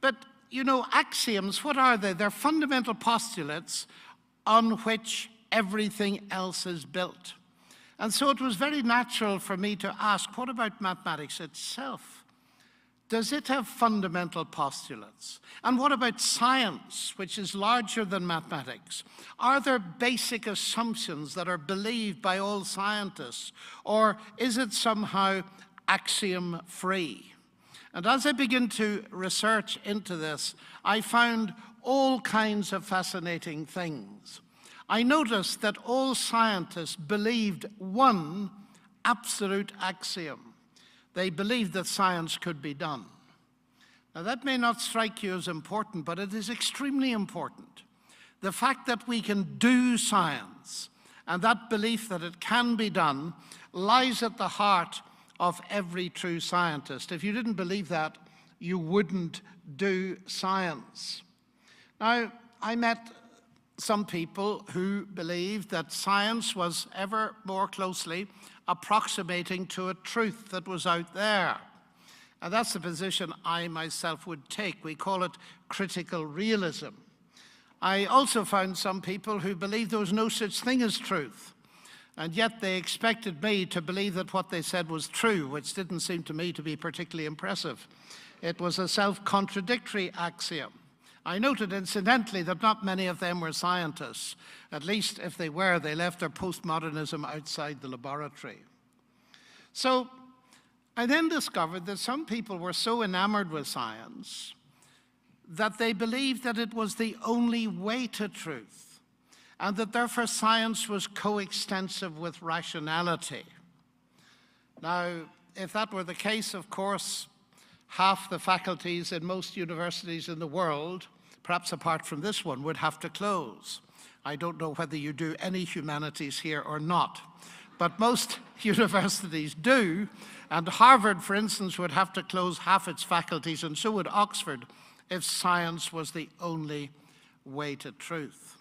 But, you know, axioms, what are they? They're fundamental postulates on which everything else is built. And so it was very natural for me to ask, what about mathematics itself? Does it have fundamental postulates? And what about science, which is larger than mathematics? Are there basic assumptions that are believed by all scientists? Or is it somehow axiom-free? And as I begin to research into this, I found all kinds of fascinating things. I noticed that all scientists believed one absolute axiom. They believed that science could be done. Now, that may not strike you as important, but it is extremely important. The fact that we can do science and that belief that it can be done lies at the heart of every true scientist. If you didn't believe that, you wouldn't do science. Now, I met some people who believed that science was ever more closely approximating to a truth that was out there. And that's the position I myself would take. We call it critical realism. I also found some people who believed there was no such thing as truth. And yet they expected me to believe that what they said was true, which didn't seem to me to be particularly impressive. It was a self-contradictory axiom. I noted, incidentally, that not many of them were scientists. At least if they were, they left their postmodernism outside the laboratory. So I then discovered that some people were so enamored with science that they believed that it was the only way to truth, and that therefore science was coextensive with rationality. Now, if that were the case, of course, half the faculties in most universities in the world, perhaps apart from this one, would have to close. I don't know whether you do any humanities here or not, but most universities do, and Harvard, for instance, would have to close half its faculties, and so would Oxford, if science was the only way to truth.